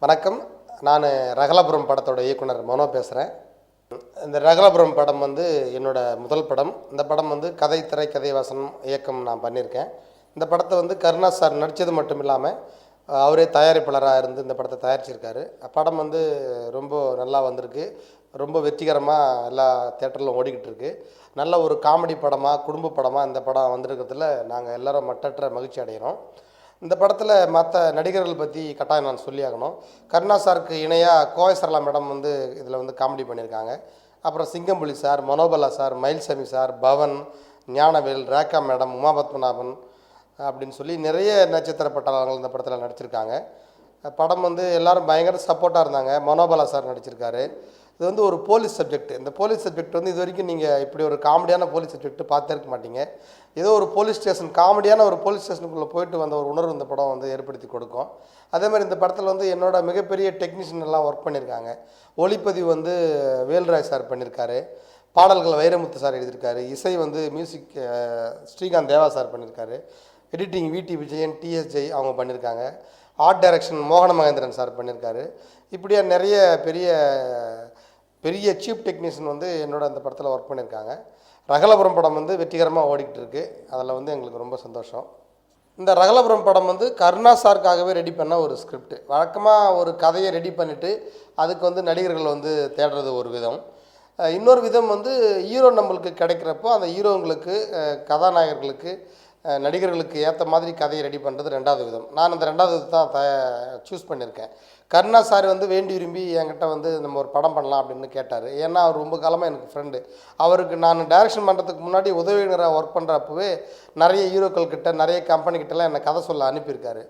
வணக்கம். நான் ரகலபுரம் படத்தோட இயக்குனர் மனோ பேசுகிறேன். இந்த ரகலபுரம் படம் வந்து என்னோட முதல் படம். இந்த படம் வந்து கதை, திரைக்கதை, வசனம், இயக்கம் நான் பண்ணியிருக்கேன். இந்த படத்தை வந்து கருணாஸ் சார் நடித்தது மட்டும் இல்லாமல் அவரே தயாரிப்பாளராக இருந்து இந்த படத்தை தயாரிச்சிருக்காரு. படம் வந்து ரொம்ப நல்லா வந்திருக்கு. ரொம்ப வெற்றிகரமாக எல்லா தியேட்டரிலும் ஓடிக்கிட்டு இருக்கு. நல்ல ஒரு காமெடி படமாக, குடும்ப படமாக இந்த படம் வந்திருக்கிறதுல நாங்கள் எல்லோரும் மட்டற்ற மகிழ்ச்சி அடைகிறோம். இந்த படத்தில் மற்ற நடிகர்கள் பற்றி கட்டாயம் நான் சொல்லி ஆகணும். கருணா சாருக்கு இணையாக கோவை சரளா மேடம் வந்து இதில் வந்து காமெடி பண்ணியிருக்காங்க. அப்புறம் Singampuli sir, Manobala sir, Mayilsamy sir, Pavan, Gnanavel, Rekha madam, Uma Padmanabhan அப்படின்னு சொல்லி நிறைய நட்சத்திர பட்டாளர்கள் இந்த படத்தில் நடிச்சிருக்காங்க. படம் வந்து எல்லோரும் பயங்கர சப்போர்ட்டாக இருந்தாங்க. மனோபலா சார் நடிச்சிருக்காரு. இது வந்து ஒரு போலீஸ் சப்ஜெக்ட். இந்த போலீஸ் சப்ஜெக்ட் வந்து இது வரைக்கும் நீங்கள் இப்படி ஒரு காமெடியான போலீஸ் சப்ஜெக்ட் பார்த்தே இருக்க மாட்டீங்க. ஏதோ ஒரு போலீஸ் ஸ்டேஷன், காமெடியான ஒரு போலீஸ் ஸ்டேஷனுக்குள்ளே போயிட்டு வந்த ஒரு உணர்வு இந்த படம் வந்து ஏற்படுத்தி கொடுக்கும். அதே மாதிரி இந்த படத்தில் வந்து என்னோட மிகப்பெரிய டெக்னீஷியன் எல்லாம் ஒர்க் பண்ணியிருக்காங்க. ஒளிப்பதிவு வந்து வேல்ராய் சார் பண்ணியிருக்காரு. பாடல்கள் வைரமுத்து சார் எழுதியிருக்காரு. இசை வந்து மியூசிக் ஸ்ரீகாந்த் தேவா சார் பண்ணியிருக்காரு. எடிட்டிங் விடி விஜயன், டிஎஸ் ஜெய் அவங்க பண்ணியிருக்காங்க. ஆர்ட் டைரக்ஷன் மோகன மகேந்திரன் சார் பண்ணியிருக்காரு. இப்படியா நிறைய பெரிய சீஃப் டெக்னீஷியன் வந்து என்னோட அந்த படத்தில் ஒர்க் பண்ணியிருக்காங்க. ரகலபுரம் படம் வந்து வெற்றிகரமாக ஓடிக்கிட்டு இருக்குது. அதில் வந்து எங்களுக்கு ரொம்ப சந்தோஷம். இந்த ரகலபுரம் படம் வந்து கருணா சாருக்காகவே ரெடி பண்ண ஒரு ஸ்கிரிப்ட். வழக்கமாக ஒரு கதையை ரெடி பண்ணிவிட்டு அதுக்கு வந்து நடிகர்கள் வந்து தேடுறது ஒரு விதம். இன்னொரு விதம் வந்து ஹீரோ நம்மளுக்கு கிடைக்கிறப்போ அந்த ஹீரோங்களுக்கு, கதாநாயகர்களுக்கு, நடிகர்களுக்கு ஏற்ற மாதிரி கதையை ரெடி பண்ணுறது ரெண்டாவது விதம். நான் அந்த ரெண்டாவது விதம் தான் சூஸ் பண்ணியிருக்கேன். கருணா சார் வந்து வேண்டி விரும்பி என்கிட்ட வந்து நம்ம ஒரு படம் பண்ணலாம் அப்படின்னு கேட்டார். ஏன்னா அவர் ரொம்ப காலமாக எனக்கு ஃப்ரெண்டு. அவருக்கு நான் டைரக்ஷன் பண்ணுறதுக்கு முன்னாடி உதவியினராக ஒர்க் பண்ணுறப்பவே நிறைய ஹீரோக்கள்கிட்ட, நிறைய கம்பெனிக்கிட்டலாம் என்னை கதை சொல்ல அனுப்பியிருக்காரு.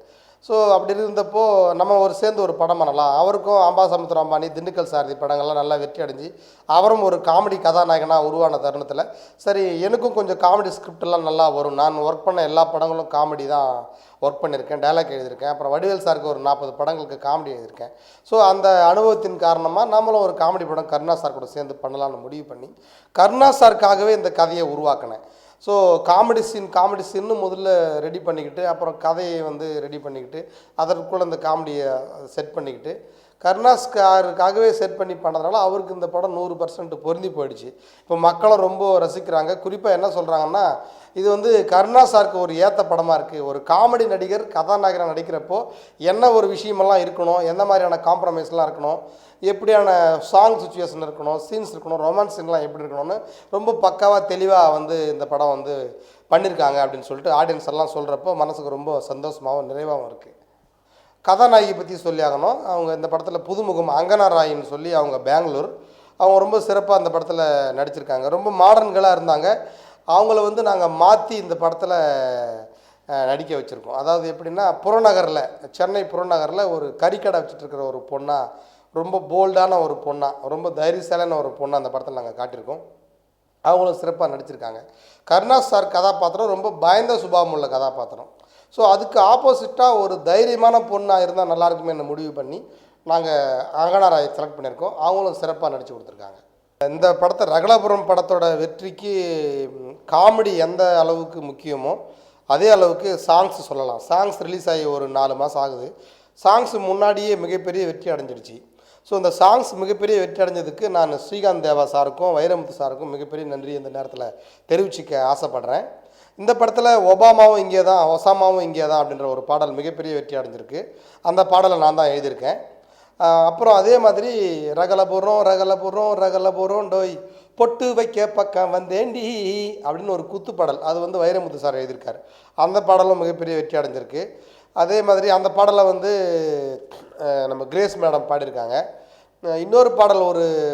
ஸோ அப்படி இருந்தப்போ நம்ம சேர்ந்து ஒரு படம் பண்ணலாம். அவருக்கும் அம்பாசமுத்திரம் அம்பானி, திண்டுக்கல் சாரதி படங்கள்லாம் நல்லா வெற்றி அடைஞ்சு அவரும் ஒரு காமெடி கதாநாயகனாக உருவான தருணத்தில் சரி எனக்கும் கொஞ்சம் காமெடி ஸ்கிரிப்டெல்லாம் நல்லா வரும். நான் ஒர்க் பண்ண எல்லா படங்களும் காமெடி தான் ஒர்க் பண்ணியிருக்கேன், டைலாக் எழுதியிருக்கேன். அப்புறம் வடிவேல் சாருக்கு ஒரு 40 படங்களுக்கு காமெடி எழுதியிருக்கேன். ஸோ அந்த அனுபவத்தின் காரணமாக நம்மளும் ஒரு காமெடி படம் கருணா சார் கூட சேர்ந்து பண்ணலாம்னு முடிவு பண்ணி கருணா சாருக்காகவே இந்த கதையை உருவாக்கினேன். ஸோ காமெடி சீன்னு முதல்ல ரெடி பண்ணிக்கிட்டு, அப்புறம் கதையை வந்து ரெடி பண்ணிக்கிட்டு, அதற்குள்ளே இந்த காமெடியை செட் பண்ணிக்கிட்டு கருணாஸ்காருக்காகவே செட் பண்ணி பண்ணதுனால அவருக்கு இந்த படம் 100% பொருந்தி போயிடுச்சு. இப்போ மக்களும் ரொம்ப ரசிக்கிறாங்க. குறிப்பாக என்ன சொல்கிறாங்கன்னா, இது வந்து கருணா சாருக்கு ஒரு ஏற்ற படமாக இருக்குது. ஒரு காமெடி நடிகர் கதாநாயகராக நடிக்கிறப்போ என்ன ஒரு விஷயமெல்லாம் இருக்கணும், எந்த மாதிரியான காம்ப்ரமைஸ்லாம் இருக்கணும், எப்படியான சாங் சுச்சுவேஷன் இருக்கணும், சீன்ஸ் இருக்கணும், ரொமான்ஸ் சீன்லாம் எப்படி இருக்கணும்னு ரொம்ப பக்காவாக தெளிவாக வந்து இந்த படம் வந்து பண்ணியிருக்காங்க அப்படின்னு சொல்லிட்டு ஆடியன்ஸ் எல்லாம் சொல்கிறப்போ மனசுக்கு ரொம்ப சந்தோஷமாகவும் நிறைவாகவும் இருக்குது. கதாநாயகி பற்றி சொல்லி ஆகணும். அவங்க இந்த படத்தில் புதுமுகம் அங்கனா ராயின்னு சொல்லி அவங்க பெங்களூர். அவங்க ரொம்ப சிறப்பாக இந்த படத்தில் நடிச்சிருக்காங்க. ரொம்ப மாடர்ன்களாக இருந்தாங்க. அவங்கள வந்து நாங்கள் மாற்றி இந்த படத்தில் நடிக்க வச்சுருக்கோம். அதாவது எப்படின்னா, புறநகரில், சென்னை புறநகரில் ஒரு கறிக்கடை வச்சுட்ருக்கிற ஒரு பொண்ணாக, ரொம்ப போல்டான ஒரு பொண்ணாக, ரொம்ப தைரியசாலியான ஒரு பொண்ணாக அந்த படத்தில் நாங்கள் காட்டியிருக்கோம். அவங்களும் சிறப்பாக நடிச்சிருக்காங்க. கருணாஸ் சார் கதாபாத்திரம் ரொம்ப பயந்த சுபாவம் உள்ள கதாபாத்திரம். ஸோ அதுக்கு ஆப்போசிட்டாக ஒரு தைரியமான பொண்ணாக இருந்தால் நல்லாயிருக்குமே என்ன முடிவு பண்ணி நாங்கள் அங்கனா ராயை செலக்ட் பண்ணியிருக்கோம். அவங்களும் சிறப்பாக நடித்து கொடுத்துருக்காங்க. இந்த படத்தை ரகலாபுரம் படத்தோட வெற்றிக்கு காமெடி எந்த அளவுக்கு முக்கியமோ அதே அளவுக்கு சாங்ஸ் சொல்லலாம். சாங்ஸ் ரிலீஸ் ஆகி ஒரு 4 மாதம் ஆகுது. சாங்ஸ் முன்னாடியே மிகப்பெரிய வெற்றி அடைஞ்சிடுச்சு. ஸோ இந்த சாங்ஸ் மிகப்பெரிய வெற்றி அடைஞ்சதுக்கு நான் ஸ்ரீகாந்த் தேவா சாருக்கும் வைரமுத்து சாருக்கும் மிகப்பெரிய நன்றி இந்த நேரத்தில் தெரிவிச்சிக்க ஆசைப்பட்றேன். இந்த படத்தில் ஒசாமாவும் இங்கே தான் அப்படின்ற ஒரு பாடல் மிகப்பெரிய வெற்றி அடைஞ்சிருக்கு. அந்த பாடலை நான் தான் எழுதியிருக்கேன். அப்புறம் அதே மாதிரி ரகலபுரம் டோய் பொட்டு வைக்க பக்கம் வந்தேண்டி அப்படின்னு ஒரு குத்து பாடல், அது வந்து வைரமுத்து சார் எழுதியிருக்காரு. அந்த பாடலும் மிகப்பெரிய வெற்றி அடைஞ்சிருக்கு. அதே மாதிரி அந்த பாடலை வந்து நம்ம கிரேஸ் மேடம் பாடியிருக்காங்க. இன்னொரு பாடல்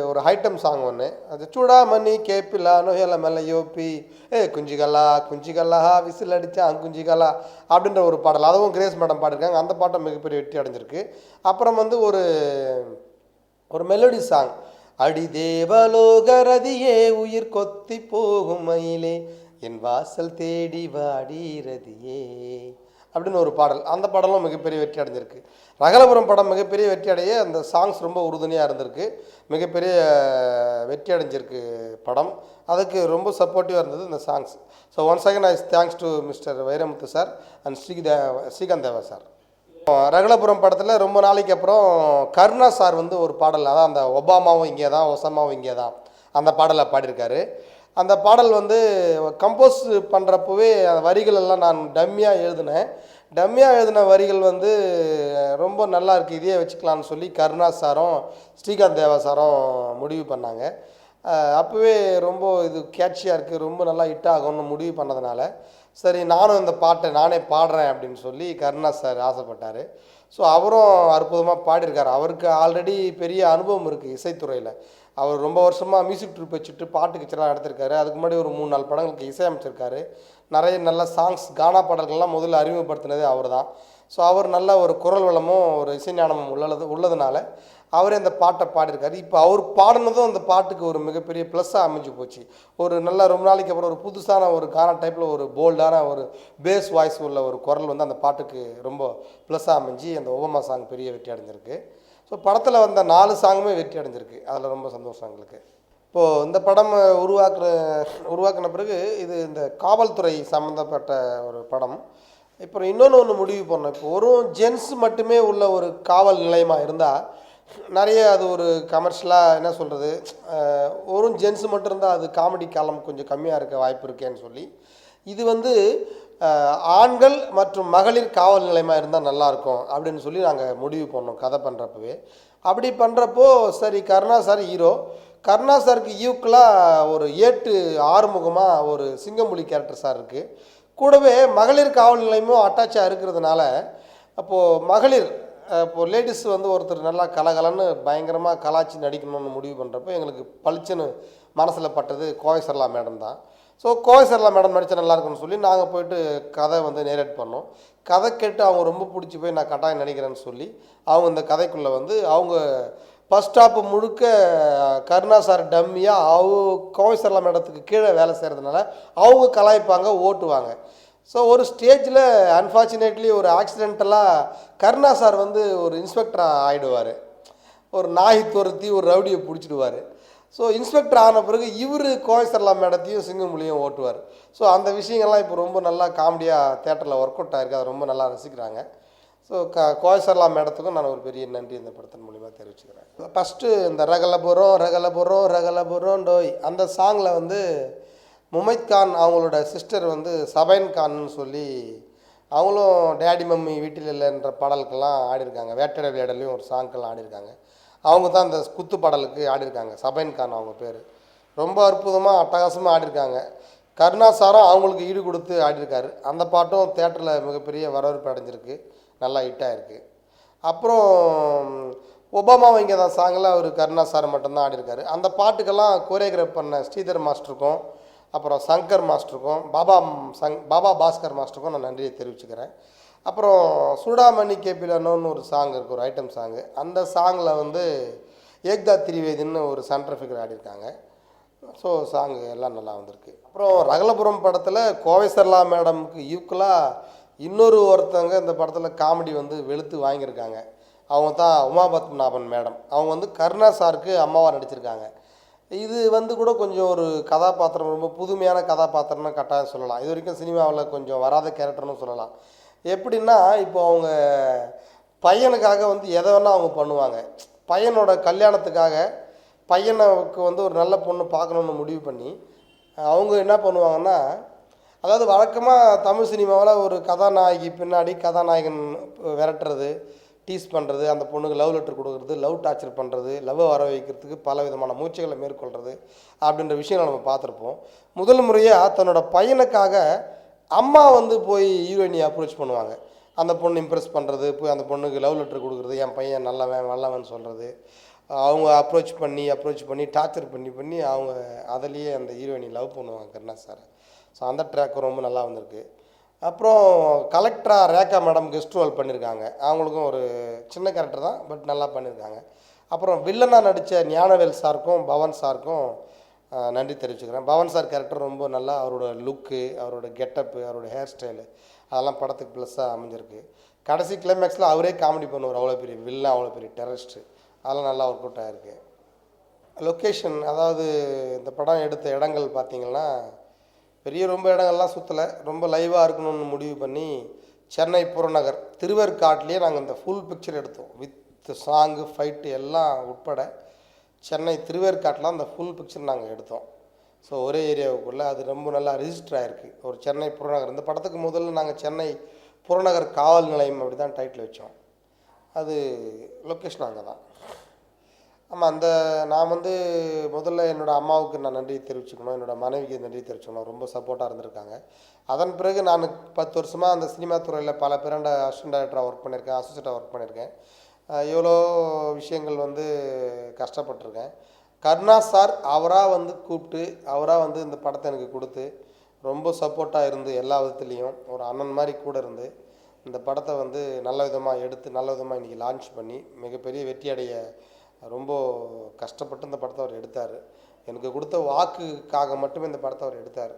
ஒரு ஐட்டம் சாங் ஒன்று, அது சூடாமணி கேப்பிலா நோயல மேல யோப்பி குஞ்சிகல்லா விசில் அடித்தா குஞ்சிகல்லா அப்படின்ற ஒரு பாடல், அதுவும் கிரேஸ் மேடம் பாடியிருக்காங்க. அந்த பாட்டம் மிகப்பெரிய வெற்றி அடைஞ்சிருக்கு. அப்புறம் வந்து ஒரு மெலோடி சாங், அடி தேவலோகரதியே உயிர் கொத்தி போகும் மயிலே என் வாசல் தேடி வாடிரதியே அப்படின்னு ஒரு பாடல், அந்த பாடலும் மிகப்பெரிய வெற்றி அடைஞ்சிருக்கு. ரகலபுரம் படம் மிகப்பெரிய வெற்றி அடைய அந்த சாங்ஸ் ரொம்ப உறுதுணையாக இருந்திருக்கு. மிகப்பெரிய வெற்றி அடைஞ்சிருக்கு படம். அதுக்கு ரொம்ப சப்போர்ட்டிவாக இருந்தது இந்த songs. So once again I thanks to mister Vairamuthu sir and Srikanth Deva sir. Ragulapuram படத்தில் ரொம்ப நாளைக்கு அப்புறம் கருணா சார் வந்து ஒரு பாடல், அதான் அந்த ஒபாமாவும் இங்கே தான் ஒசாமாவும் இங்கே தான் அந்த பாடலை பாடியிருக்காரு. அந்த பாடல் வந்து கம்போஸ் பண்ணுறப்பவே அந்த வரிகள் எல்லாம் நான் டம்மியாக எழுதினேன். டம்மியாக எழுதின வரிகள் வந்து ரொம்ப நல்லா இருக்குது, இதே வச்சுக்கலான்னு சொல்லி கருணா சாரும் ஸ்ரீகாந்த் தேவா சாரும் முடிவு பண்ணாங்க. அப்போவே ரொம்ப இது கேட்சியாக இருக்குது, ரொம்ப நல்லா ஹிட் ஆகும்னு முடிவு பண்ணதுனால சரி நானும் இந்த பாட்டை நானே பாடுறேன் அப்படின்னு சொல்லி கருணா சார் ஆசைப்பட்டார். ஸோ அவரும் அற்புதமாக பாடியிருக்கார். அவருக்கு ஆல்ரெடி பெரிய அனுபவம் இருக்குது இசைத்துறையில். அவர் ரொம்ப வருஷமாக மியூசிக் ட்ரூப் வச்சுட்டு பாட்டு கச்சேரிலாம் நடத்திருக்காரு. அதுக்கு முன்னாடி ஒரு 3-4 படங்களுக்கு இசையமைச்சிருக்காரு. நிறைய நல்ல சாங்ஸ் கானா பாடல்கள்லாம் முதல்ல அறிமுகப்படுத்தினதே அவர் தான். ஸோ அவர் நல்ல ஒரு குரல் வளமும் ஒரு இசை ஞானமும் உள்ளதுனால அவரே அந்த பாட்டை பாடியிருக்காரு. இப்போ அவர் பாடினதும் அந்த பாட்டுக்கு ஒரு மிகப்பெரிய ப்ளஸ்ஸாக அமைஞ்சு போச்சு. ஒரு நல்ல ரொம்ப நாளைக்கு அப்புறம் ஒரு புதுசான ஒரு கானா டைப்பில் ஒரு போல்டான ஒரு பேஸ் வாய்ஸ் உள்ள ஒரு குரல் வந்து அந்த பாட்டுக்கு ரொம்ப ப்ளஸ்ஸாக அமைஞ்சு அந்த ஒபாமா சாங் பெரிய வெற்றி அடைஞ்சிருக்கு. ஸோ படத்தில் வந்த 4 சாங்குமே வெற்றி அடைஞ்சிருக்கு. அதில் ரொம்ப சந்தோஷம் எங்களுக்கு. இப்போது இந்த படம் உருவாக்கின பிறகு இது இந்த காவல்துறை சம்மந்தப்பட்ட ஒரு படம். இப்போ இன்னொன்று முடிவு பண்ணோம். இப்போ ஒரு ஜென்ஸ் மட்டுமே உள்ள ஒரு காவல் நிலையமாக இருந்தால் நிறைய அது ஒரு கமர்ஷியலாக என்ன சொல்கிறது, ஒரு ஜென்ஸ் மட்டும் இருந்தால் அது காமெடி காலம் கொஞ்சம் கம்மியாக இருக்க வாய்ப்பு இருக்கேன்னு சொல்லி இது வந்து ஆண்கள் மற்றும் மகளிர் காவல் நிலையமாக இருந்தால் நல்லாயிருக்கும் அப்படின்னு சொல்லி நாங்கள் முடிவு பண்ணோம் கதை பண்ணுறப்பவே. அப்படி பண்ணுறப்போ சரி கருணா சார் ஹீரோ, கருணா சாருக்கு ஈக்குவலாக ஒரு ஏட்டு ஆறுமுகமாக ஒரு சிங்கம்புலி கேரக்டர் சார் இருக்குது. கூடவே மகளிர் காவல் நிலையமும் அட்டாச்சாக இருக்கிறதுனால அப்போது மகளிர் இப்போது லேடிஸ் வந்து ஒருத்தர் நல்லா கலகலன்னு பயங்கரமாக கலாச்சி நடிக்கணும்னு முடிவு பண்ணுறப்போ எங்களுக்கு பளிச்சுன்னு மனசில் பட்டது கோவை சரளா மேடம் தான். ஸோ கோவை சரளா மேடம் நடித்தா நல்லாயிருக்குன்னு சொல்லி நாங்கள் போயிட்டு கதை வந்து நேரேட் பண்ணோம். கதை கேட்டு அவங்க ரொம்ப பிடிச்சி போய் நான் கட்டாயம் நடிக்கிறேன்னு சொல்லி அவங்க இந்த கதைக்குள்ளே வந்து அவங்க ஃபஸ்ட் ஸ்டாப்பு முழுக்க கருணா சார் டம்மியாக கோவை சரளா மேடத்துக்கு கீழே வேலை செய்கிறதுனால அவங்க கலாய்ப்பாங்க, ஓட்டுவாங்க. ஸோ ஒரு ஸ்டேஜில் அன்ஃபார்ச்சுனேட்லி ஒரு ஆக்சிடென்டலாக கருணா சார் வந்து ஒரு இன்ஸ்பெக்டராக ஆகிடுவார். ஒரு நாய் துரத்தி ஒரு ரவுடியை பிடிச்சிடுவார். ஸோ இன்ஸ்பெக்டர் ஆன பிறகு இவர் கோவை சரளா மேடத்தையும் சிங்கம்புலியும் ஓட்டுவார். ஸோ அந்த விஷயங்கள்லாம் இப்போ ரொம்ப நல்லா காமெடியாக தேட்டரில் ஒர்க் அவுட் ஆகிருக்கு. அதை ரொம்ப நல்லா ரசிக்கிறாங்க. ஸோ கோவை சரளா மேடத்துக்கும் நான் ஒரு பெரிய நன்றி இந்த படத்தின் மூலிமா தெரிவிச்சுக்கிறேன். ஃபஸ்ட்டு இந்த ரகலபுரம் டோய் அந்த சாங்கில் வந்து முமைத் கான் அவங்களோட சிஸ்டர் வந்து சபைன் கான்னு சொல்லி அவங்களும் டேடி மம்மி வீட்டில் இல்லைன்ற பாடலுக்கெல்லாம் ஆடிருக்காங்க. வேட்டடை விளையாடலையும் ஒரு சாங்க்கெல்லாம் ஆடிருக்காங்க. அவங்க தான் அந்த குத்து பாடலுக்கு ஆடிருக்காங்க. சபைன் கான் அவங்க பேர். ரொம்ப அற்புதமாக அட்டகாசமாக ஆடிருக்காங்க. கருணா சாரும் அவங்களுக்கு ஈடு கொடுத்து ஆடிருக்காரு. அந்த பாட்டும் தேட்டரில் மிகப்பெரிய வரவேற்பு அடைஞ்சிருக்கு, நல்லா ஹிட்டாக இருக்குது. அப்புறம் ஒபாமாவை இங்கே தான் சாங்கில் அவர் கருணா சார் மட்டும்தான் ஆடிருக்காரு. அந்த பாட்டுக்கெல்லாம் கோரியோகிராஃப் பண்ண ஸ்ரீதர் மாஸ்டருக்கும் அப்புறம் சங்கர் மாஸ்டருக்கும் பாபா பாஸ்கர் மாஸ்டருக்கும் நான் நன்றியை தெரிவிச்சுக்கிறேன். அப்புறம் சூடாமணி கேபிலனோன்னு ஒரு சாங் இருக்குது, ஒரு ஐட்டம் சாங்கு. அந்த சாங்கில் வந்து ஏக்தா திரிவேதின்னு ஒரு சென்டர் ஃபிகர் ஆடிருக்காங்க. ஸோ சாங்கு எல்லாம் நல்லா வந்திருக்கு. அப்புறம் ரகலபுரம் படத்தில் கோவை சரளா மேடமுக்கு ஈக்குவலாக ஒருத்தவங்க இந்த படத்தில் காமெடி வந்து வெளுத்து வாங்கியிருக்காங்க. அவங்க தான் உமாபத்மநாபன் மேடம். அவங்க வந்து கருணா சாருக்கு அம்மாவாக நடிச்சிருக்காங்க. இது வந்து கூட கொஞ்சம் ஒரு கதாபாத்திரம், ரொம்ப புதுமையான கதாபாத்திரம்னு கட்டாயம் சொல்லலாம். இது வரைக்கும் சினிமாவில் கொஞ்சம் வராத கேரக்டர்னு சொல்லலாம். எப்படின்னா இப்போ அவங்க பையனுக்காக வந்து எதை வேணால் அவங்க பண்ணுவாங்க. பையனோட கல்யாணத்துக்காக பையனுக்கு வந்து ஒரு நல்ல பொண்ணு பார்க்கணுன்னு முடிவு பண்ணி அவங்க என்ன பண்ணுவாங்கன்னா, அதாவது வழக்கமாக தமிழ் சினிமாவில் ஒரு கதாநாயகி பின்னாடி கதாநாயகன் விரட்டுறது, டீஸ் பண்ணுறது, அந்த பொண்ணுக்கு லவ் லெட்டர் கொடுக்குறது, லவ் டார்ச்சர் பண்ணுறது, லவ்வை வர வைக்கிறதுக்கு பல விதமான முயற்சிகளை மேற்கொள்கிறது அப்படின்ற விஷயங்களை நம்ம பார்த்துருப்போம். முதல் முறையாக தன்னோட பையனுக்காக அம்மா வந்து போய் ஹீரோயினியை அப்ரோச் பண்ணுவாங்க. அந்த பொண்ணு இம்ப்ரெஸ் பண்ணுறது, போய் அந்த பொண்ணுக்கு லவ் லெட்டர் கொடுக்குறது, என் பையன் நல்லவன் சொல்கிறது, அவங்க அப்ரோச் பண்ணி டார்ச்சர் பண்ணி அவங்க அதிலேயே அந்த ஹீரோயினி லவ் பண்ணுவாங்க கருணா சார். ஸோ அந்த ட்ராக் ரொம்ப நல்லா வந்திருக்கு. அப்புறம் கலெக்டராக ரேகா மேடம் கெஸ்ட் ரோல் பண்ணியிருக்காங்க. அவங்களுக்கும் ஒரு சின்ன கேரக்டர் தான், பட் நல்லா பண்ணியிருக்காங்க. அப்புறம் வில்லனாக நடித்த ஞானவேல் சாருக்கும் பவன் சாருக்கும் நன்றி தெரிவிச்சுக்கிறேன். பவன் சார் கேரக்டர் ரொம்ப நல்லா, அவரோட லுக்கு, அவரோட கெட்டப்பு, அவரோட ஹேர் ஸ்டைலு அதெல்லாம் படத்துக்கு ப்ளஸ்ஸாக அமைஞ்சிருக்கு. கடைசி கிளைமேக்ஸில் அவரே காமெடி பண்ணுவார். அவ்வளோ பெரிய வில்லன், அவ்வளோ பெரிய டெரரிஸ்ட்டு, அதெல்லாம் நல்லா ஒர்க் அவுட் ஆகிருக்கு. லொக்கேஷன், அதாவது இந்த படம் எடுத்த இடங்கள் பார்த்திங்கன்னா ரொம்ப இடங்கள்லாம் சுற்றலை, ரொம்ப லைவாக இருக்கணும்னு முடிவு பண்ணி சென்னை புறநகர் திருவேற்காட்டிலேயே நாங்கள் இந்த ஃபுல் பிக்சர் எடுத்தோம், வித் சாங்கு ஃபைட்டு எல்லாம் உட்பட. சென்னை திருவேற்காட்டில் அந்த ஃபுல் பிக்சர் நாங்கள் எடுத்தோம். ஸோ ஒரே ஏரியாவுக்குள்ளே அது ரொம்ப நல்லா ரிஜிஸ்டர் ஆகிருக்கு. ஒரு சென்னை புறநகர். இந்த படத்துக்கு முதல்ல நாங்கள் சென்னை புறநகர் காவல் நிலையம் அப்படி தான் டைட்டில் வச்சோம். அது லொக்கேஷன் அங்கே தான். ஆமாம், நான் முதல்ல என்னோடய அம்மாவுக்கு நான் நன்றி தெரிவிச்சுக்கணும், என்னோடய மனைவிக்கு நன்றி தெரிவிச்சுக்கணும். ரொம்ப சப்போர்ட்டாக இருந்திருக்காங்க. அதன் பிறகு நான் 10 வருஷமாக அந்த சினிமா துறையில் பல பேரண்ட அசிஸ்டன்ட் டைரக்டராக ஒர்க் பண்ணியிருக்கேன், அசோசியேட்டாக ஒர்க் பண்ணியிருக்கேன். எவ்வளோ விஷயங்கள் கஷ்டப்பட்டிருக்கேன். கருணா சார் அவராக கூப்பிட்டு அவராக இந்த படத்தை எனக்கு கொடுத்து ரொம்ப சப்போர்ட்டாக இருந்து எல்லா விதத்துலேயும் ஒரு அண்ணன் மாதிரி கூட இருந்து இந்த படத்தை நல்ல விதமாக எடுத்து நல்ல விதமாக இன்றைக்கி லான்ச் பண்ணி மிகப்பெரிய வெற்றி அடைய ரொம்ப கஷ்டப்பட்டு இந்த படத்தை அவர் எடுத்தார். எனக்கு கொடுத்த வாக்குக்காக மட்டுமே இந்த படத்தை அவர் எடுத்தார்.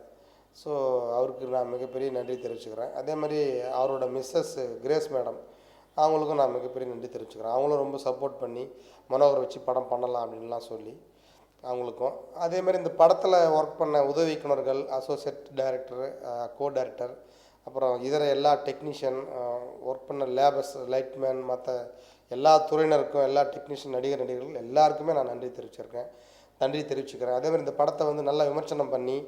ஸோ அவருக்கு நான் மிகப்பெரிய நன்றி தெரிவிச்சுக்கிறேன். அதே மாதிரி அவரோட மிஸ்ஸஸ் கிரேஸ் மேடம், அவங்களுக்கும் நான் மிகப்பெரிய நன்றி தெரிவிச்சுக்கிறேன். அவங்களும் ரொம்ப சப்போர்ட் பண்ணி மனோகரை வச்சு படம் பண்ணலாம் அப்படின்லாம் சொல்லி அவங்களுக்கும். அதேமாதிரி இந்த படத்தில் ஒர்க் பண்ண உதவி இயக்குனர்கள், அசோசியேட் டைரக்டர், கோ டைரக்டர், அப்புறம் இதர எல்லா டெக்னீஷியன், ஒர்க் பண்ண லேபர்ஸ், லைட்மேன், மற்ற எல்லா துறையினருக்கும், எல்லா டெக்னீஷியன், நடிகர்கள் எல்லாருக்குமே நான் நன்றி தெரிவிச்சுக்கிறேன். அதேமாதிரி இந்த படத்தை நல்லா விமர்சனம் பண்ணி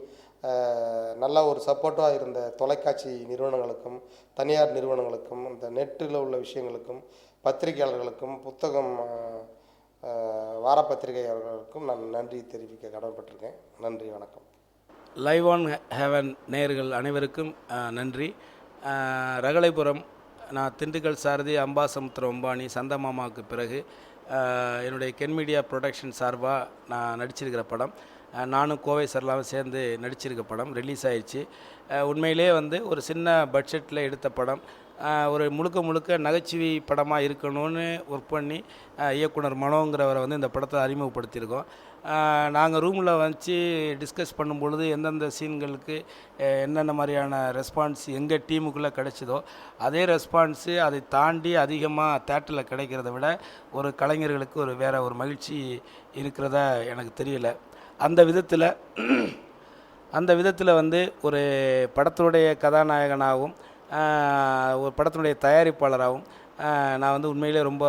நல்லா ஒரு சப்போர்ட்டாக இருந்த தொலைக்காட்சி நிறுவனங்களுக்கும், தனியார் நிறுவனங்களுக்கும், இந்த நெட்டில் உள்ள விஷயங்களுக்கும், பத்திரிகையாளர்களுக்கும், புத்தகம் வாரப்பத்திரிகையாளர்களுக்கும் நான் நன்றி தெரிவிக்க கடமைப்பட்டிருக்கேன். நன்றி, வணக்கம். லைவ் ஆன் ஹெவன் நேயர்கள் அனைவருக்கும் நன்றி. ரகளைபுரம், நான் திண்டுக்கல் சாரதி, அம்பாசமுத்திரம் அம்பானி, சந்தமாமாவுக்கு பிறகு என்னுடைய கென் மீடியா ப்ரொடக்ஷன் சார்பாக நான் நடிச்சிருக்கிற படம். நானும் கோவை சரளாவும் சேர்ந்து நடிச்சிருக்க படம் ரிலீஸ் ஆயிடுச்சு. உண்மையிலே ஒரு சின்ன பட்ஜெட்டில் எடுத்த படம். ஒரு முழுக்க நகைச்சுவை படமாக இருக்கணும்னு ஒர்க் பண்ணி இயக்குனர் மனோங்கிறவரை இந்த படத்தை அறிமுகப்படுத்தியிருக்கோம். நாங்கள் ரூமில் வச்சு டிஸ்கஸ் பண்ணும்பொழுது எந்தெந்த சீன்களுக்கு என்னென்ன மாதிரியான ரெஸ்பான்ஸ் எங்கள் டீமுக்குள்ளே கிடைச்சதோ அதே ரெஸ்பான்ஸு அதை தாண்டி அதிகமாக தேட்டரில் கிடைக்கிறத விட ஒரு கலைஞர்களுக்கு வேறு ஒரு மகிழ்ச்சி இருக்கிறதா எனக்கு தெரியல. அந்த விதத்தில் ஒரு படத்தினுடைய கதாநாயகனாகவும் ஒரு படத்தினுடைய தயாரிப்பாளராகவும் நான் உண்மையிலே ரொம்ப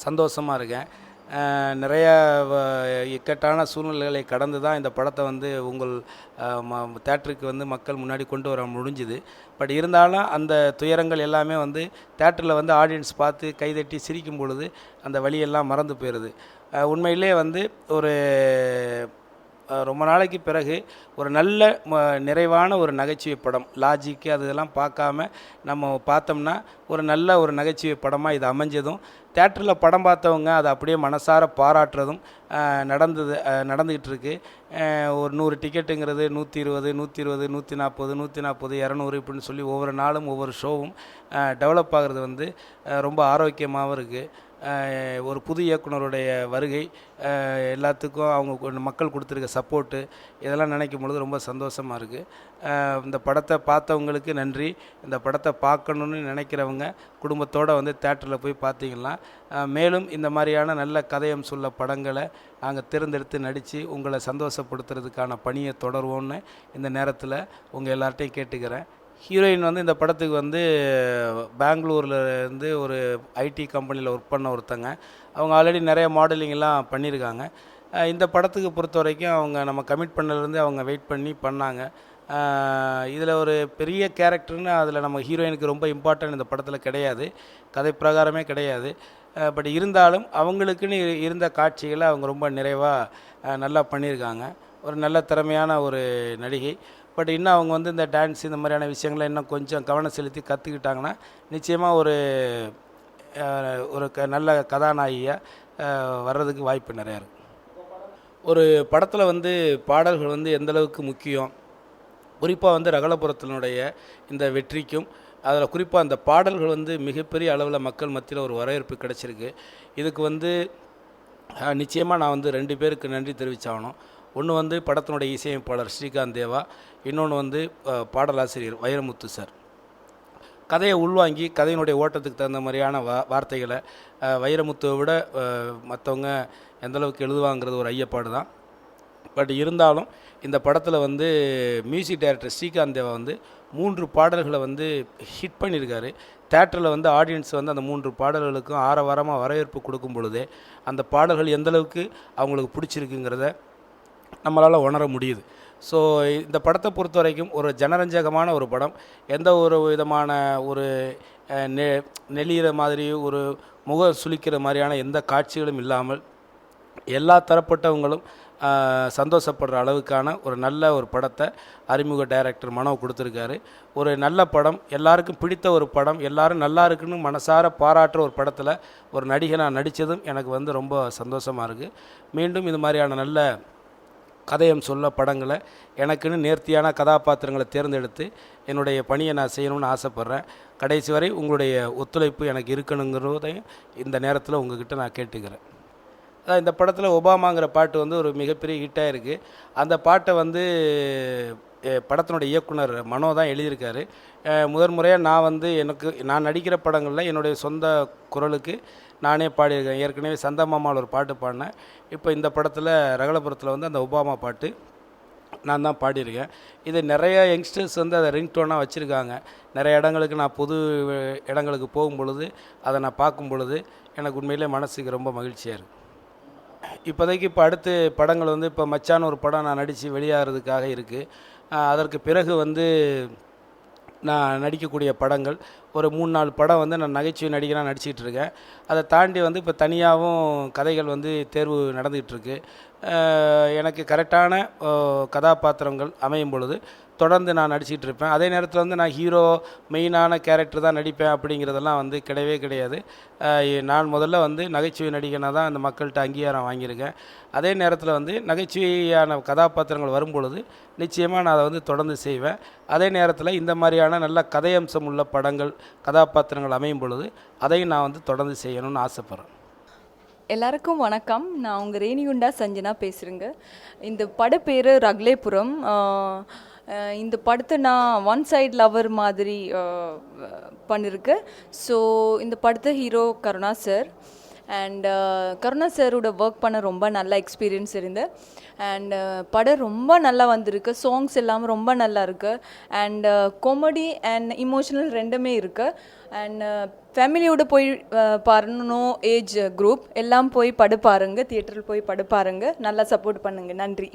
சந்தோஷமாக இருக்கேன். நிறைய இக்கட்டான சூழ்நிலைகளை கடந்து தான் இந்த படத்தை உங்கள் தேட்டருக்கு மக்கள் முன்னாடி கொண்டு வர முடிஞ்சுது. பட் இருந்தாலும் அந்த துயரங்கள் எல்லாமே தேட்டரில் ஆடியன்ஸ் பார்த்து கைதட்டி சிரிக்கும் பொழுது அந்த வழியெல்லாம் மறந்து போயிடுது. உண்மையிலே ஒரு ரொம்ப நாளைக்கு பிறகு ஒரு நல்ல நிறைவான ஒரு நகைச்சுவை படம், லாஜிக்கு அதெல்லாம் பார்க்காம நம்ம பார்த்தோம்னா ஒரு நல்ல ஒரு நகைச்சுவை படமாக இது அமைஞ்சதும், தேட்டரில் படம் பார்த்தவங்க அதை அப்படியே மனசார பாராட்டுறதும் நடந்துக்கிட்டு இருக்குது. ஒரு 100 டிக்கெட்டுங்கிறது 120, 140, 200 இப்படின்னு சொல்லி ஒவ்வொரு நாளும் ஒவ்வொரு ஷோவும் டெவலப் ஆகிறது ரொம்ப ஆரோக்கியமாகவும் இருக்குது. ஒரு புது இயக்குனருடைய வருகை, எல்லாத்துக்கும் அவங்க மக்கள் கொடுத்துருக்க சப்போர்ட்டு, இதெல்லாம் நினைக்கும் பொழுது ரொம்ப சந்தோஷமாக இருக்குது. இந்த படத்தை பார்த்தவங்களுக்கு நன்றி. இந்த படத்தை பார்க்கணுன்னு நினைக்கிறவங்க குடும்பத்தோடு தேட்டரில் போய் பார்த்தீங்கன்னா, மேலும் இந்த மாதிரியான நல்ல கதையம் சொல்ல படங்களை நாங்கள் தேர்ந்தெடுத்து நடித்து உங்களை சந்தோஷப்படுத்துறதுக்கான பணியை தொடருவோன்னு இந்த நேரத்தில் உங்கள் எல்லார்ட்டையும் கேட்டுக்கிறேன். ஹீரோயின் இந்த படத்துக்கு பெங்களூர்லேருந்து ஒரு ஐடி கம்பெனியில் ஒர்க் பண்ண ஒருத்தங்க. அவங்க ஆல்ரெடி நிறைய மாடலிங்கெல்லாம் பண்ணியிருக்காங்க. இந்த படத்துக்கு பொறுத்த வரைக்கும் அவங்க நம்ம கமிட் பண்ணலேருந்து அவங்க வெயிட் பண்ணி பண்ணாங்க. இதில் ஒரு பெரிய கேரக்டர்னு அதில் நம்ம ஹீரோயினுக்கு ரொம்ப இம்பார்ட்டன்ட் இந்த படத்தில் கிடையாது, கதை பிரகாரமே கிடையாது. பட் இருந்தாலும் அவங்களுக்குன்னு இருந்த காட்சிகளை அவங்க ரொம்ப நிறைவாக நல்லா பண்ணியிருக்காங்க. ஒரு நல்ல திறமையான ஒரு நடிகை. பட் இன்னும் அவங்க இந்த டான்ஸ் இந்த மாதிரியான விஷயங்களை இன்னும் கொஞ்சம் கவனம் செலுத்தி கற்றுக்கிட்டாங்கன்னா நிச்சயமாக ஒரு நல்ல கதாநாயகியாக வர்றதுக்கு வாய்ப்பு நிறையா இருக்குது. ஒரு படத்தில் பாடல்கள் எந்தளவுக்கு முக்கியம், குறிப்பாக ரகலபுரத்தினுடைய இந்த வெற்றிக்கும் அதில் குறிப்பாக அந்த பாடல்கள் மிகப்பெரிய அளவில் மக்கள் மத்தியில் ஒரு வரவேற்பு கிடச்சிருக்கு. இதுக்கு நிச்சயமாக நான் 2 பேருக்கு நன்றி தெரிவித்தாகணும். ஒன்று படத்தினுடைய இசையமைப்பாளர் ஸ்ரீகாந்த் தேவா, இன்னொன்று பாடலாசிரியர் வைரமுத்து சார். கதையை உள்வாங்கி கதையினுடைய ஓட்டத்துக்கு தகுந்த மாதிரியான வார்த்தைகளை வைரமுத்துவை விட மற்றவங்க எந்தளவுக்கு எழுதுவாங்கிறது ஒரு ஐயப்பாடு தான். பட் இருந்தாலும் இந்த படத்தில் மியூசிக் டைரக்டர் ஸ்ரீகாந்த் தேவா 3 பாடல்களை வந்து ஹிட் பண்ணியிருக்காரு. தேட்டரில் வந்து ஆடியன்ஸ் வந்து அந்த 3 பாடல்களுக்கும் ஆரவாரமாக வரவேற்பு கொடுக்கும் பொழுதே அந்த பாடல்கள் எந்தளவுக்கு அவங்களுக்கு பிடிச்சிருக்குங்கிறத நம்மளால் உணர முடியுது. ஸோ இந்த படத்தை பொறுத்த வரைக்கும் ஒரு ஜனரஞ்சகமான ஒரு படம். எந்த ஒரு விதமான ஒரு நெளிகிற மாதிரி ஒரு முகம் சுளிக்கிற மாதிரியான எந்த காட்சிகளும் இல்லாமல் எல்லா தரப்பட்டவங்களும் சந்தோஷப்படுற அளவுக்கான ஒரு நல்ல ஒரு படத்தை அறிமுக டைரக்டர் மனோ கொடுத்துருக்காரு. ஒரு நல்ல படம், எல்லாருக்கும் பிடித்த ஒரு படம், எல்லாரும் நல்லா இருக்குன்னு மனசார பாராட்டுற ஒரு படத்தில் ஒரு நடிகனாக நடித்ததும் எனக்கு வந்து ரொம்ப சந்தோஷமாக இருக்குது. மீண்டும் இது மாதிரியான நல்ல கதையம் சொல்ல படங்களை எனக்குன்னு நேர்த்தியான கதாபாத்திரங்களை தேர்ந்தெடுத்து என்னுடைய பணியை நான் செய்யணும்னு ஆசைப்பட்றேன். கடைசி வரை உங்களுடைய ஒத்துழைப்பு எனக்கு இருக்கணுங்கிறதையும் இந்த நேரத்தில் உங்ககிட்ட நான் கேட்டுக்கிறேன். இந்த படத்தில் ஒபாமாங்கிற பாட்டு வந்து ஒரு மிகப்பெரிய ஹிட்டாக இருக்குது. அந்த பாட்டை வந்து படத்தினுடைய இயக்குனர் மனோ தான் எழுதியிருக்காரு. முறையாக நான் நடிக்கிற படங்களில் என்னுடைய சொந்த குரலுக்கு நானே பாடியிருக்கேன். ஏற்கனவே சந்தமாமாவில் ஒரு பாட்டு பாடினேன். இப்போ இந்த படத்தில் ரகளபுரத்தில் வந்து அந்த ஒபாமா பாட்டு நான் தான் பாடியிருக்கேன். இது நிறைய யங்ஸ்டர்ஸ் வந்து அதை ரிங்டோனாக வச்சுருக்காங்க. நிறைய இடங்களுக்கு நான் பொது இடங்களுக்கு போகும் பொழுது அதை நான் பார்க்கும் பொழுது எனக்கு உண்மையிலே மனசுக்கு ரொம்ப மகிழ்ச்சியாக இருக்குது. இப்போதைக்கு அடுத்து படங்கள் வந்து இப்போ மச்சான் ஒரு படம் நான் நடித்து வெளியாகிறதுக்காக இருக்குது. அதற்கு பிறகு வந்து நான் நடிக்கக்கூடிய படங்கள் ஒரு 3-4 படம் வந்து நான் நகைச்சுவை நடிகராக நடிச்சிக்கிட்டு இருக்கேன். அதை தாண்டி வந்து இப்போ தனியாகவும் கதைகள் வந்து தேர்வு நடந்துகிட்ருக்கு. எனக்கு கரெக்டான கதாபாத்திரங்கள் அமையும் பொழுது தொடர்ந்து நான் நடிச்சிக்கிட்டு இருப்பேன். அதே நேரத்தில் வந்து நான் ஹீரோ மெயினான கேரக்டர் தான் நடிப்பேன் அப்படிங்கிறதெல்லாம் வந்து கிடையவே கிடையாது. நான் முதல்ல வந்து நகைச்சுவை நடிகனாக தான் அந்த மக்கள்கிட்ட அங்கீகாரம் வாங்கியிருக்கேன். அதே நேரத்தில் வந்து நகைச்சுவையான கதாபாத்திரங்கள் வரும்பொழுது நிச்சயமாக நான் அதை வந்து தொடர்ந்து செய்வேன். அதே நேரத்தில் இந்த மாதிரியான நல்ல கதையம்சம் உள்ள படங்கள் கதாபாத்திரங்கள் அமையும் பொழுது அதையும் நான் வந்து தொடர்ந்து செய்யணும்னு ஆசைப்பட்றேன். எல்லாருக்கும் வணக்கம். நான் உங்கள் ரேணிகுண்டா சஞ்சனா பேசுகிறேங்க. இந்த பட பேர் ரகுலேபுரம். இந்த படத்தை நான் ஒன் சைட் லவர் மாதிரி பண்ணியிருக்கேன். ஸோ இந்த படத்தை hero Karuna sir. And Karuna சாரோட ஒர்க் பண்ண ரொம்ப நல்ல எக்ஸ்பீரியன்ஸ் இருந்து. அண்ட் படம் ரொம்ப நல்லா வந்திருக்கு. சாங்ஸ் எல்லாம் ரொம்ப நல்லா இருக்குது. அண்ட் காமெடி அண்ட் இமோஷனல் ரெண்டுமே இருக்குது. அண்ட் ஃபேமிலியோடு போய் பாருணும். ஏஜ் குரூப் எல்லாம் போய் படம் பாருங்கள். தியேட்டரில் போய் படம் பாருங்கள். நல்லா சப்போர்ட் பண்ணுங்கள். நன்றி.